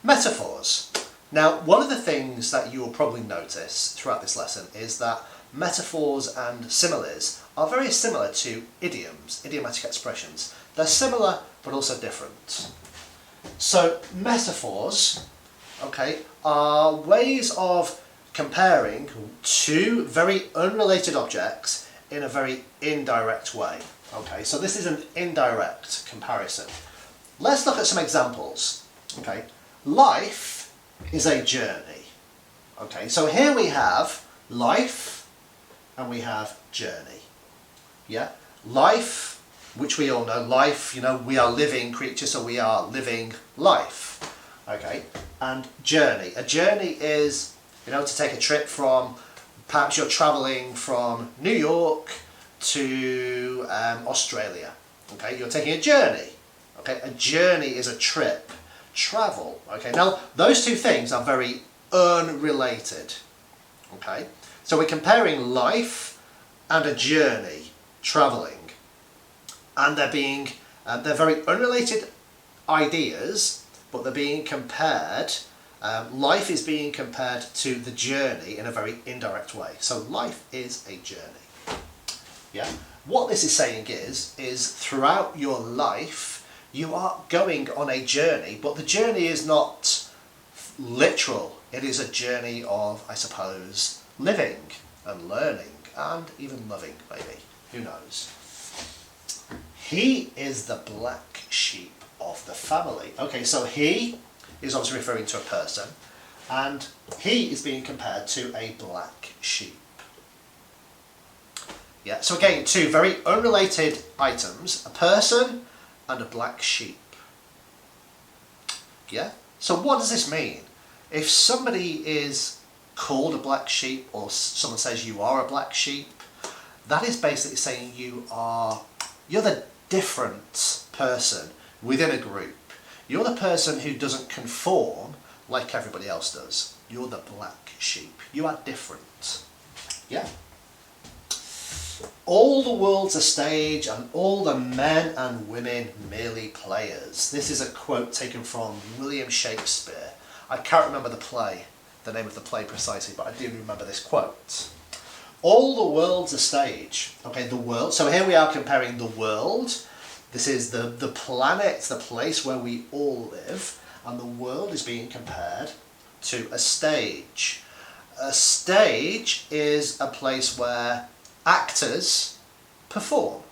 Metaphors. Now, one of the things that you will probably notice throughout this lesson is that metaphors and similes are very similar to idioms, idiomatic expressions. They're similar but also different. So metaphors, okay, are ways of comparing two very unrelated objects in a very indirect way. Okay, so this is an indirect comparison. Let's look at some examples. Okay, life is a journey. Okay, so here we have life and we have journey. Yeah, life, which we all know, life, we are living creatures, so we are living life. Okay, and journey. A journey is, to take a trip from, perhaps you're traveling from New York to Australia. Okay, you're taking a journey. Okay, a journey is a trip, travel. Okay, now those two things are very unrelated. Okay, so we're comparing life and a journey, traveling, and they're very unrelated ideas, but they're being compared. Life is being compared to the journey in a very indirect way. So life is a journey. Yeah. What this is saying is throughout your life you are going on a journey, but the journey is not literal. It is a journey of, I suppose, living and learning and even loving, maybe. Who knows? He is the black sheep of the family. Okay, so he is obviously referring to a person, and he is being compared to a black sheep. Yeah, so again, two very unrelated items, a person and a black sheep. Yeah, so what does this mean? If somebody is called a black sheep, or someone says you are a black sheep, that is basically saying you're the different person within a group. You're the person who doesn't conform like everybody else does. You're the black sheep. You are different. Yeah. All the world's a stage and all the men and women merely players. This is a quote taken from William Shakespeare. I can't remember the name of the play precisely, but I do remember this quote. All the world's a stage. Okay, the world. So here we are comparing the world. This is the planet, the place where we all live, and the world is being compared to a stage. A stage is a place where actors perform.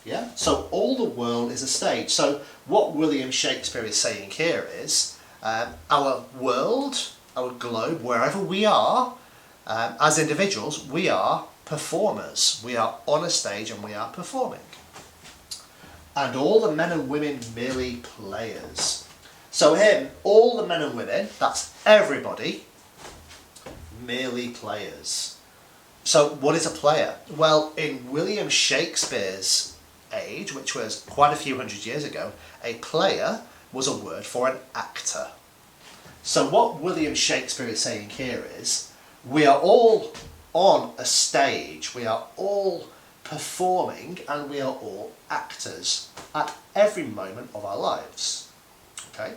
Yeah? So all the world is a stage. So what William Shakespeare is saying here is our world, our globe, wherever we are, as individuals, we are performers. We are on a stage and we are performing. And all the men and women merely players. So here, all the men and women, that's everybody, merely players. So what is a player? Well, in William Shakespeare's age, which was quite a few hundred years ago, a player was a word for an actor. So what William Shakespeare is saying here is, we are all on a stage, we are all performing, and we are all actors at every moment of our lives. Okay?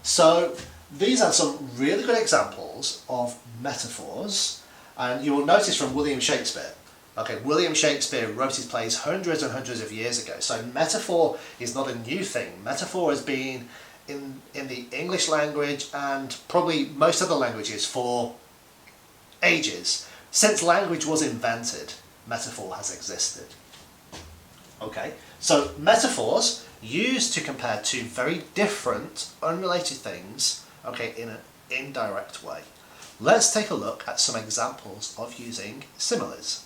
So these are some really good examples of metaphors, and you will notice from William Shakespeare. Okay, William Shakespeare wrote his plays hundreds and hundreds of years ago, so metaphor is not a new thing. Metaphor has been in the English language and probably most other languages for ages. Since language was invented, metaphor has existed. Okay, so metaphors used to compare two very different, unrelated things, okay, in an indirect way. Let's take a look at some examples of using similes.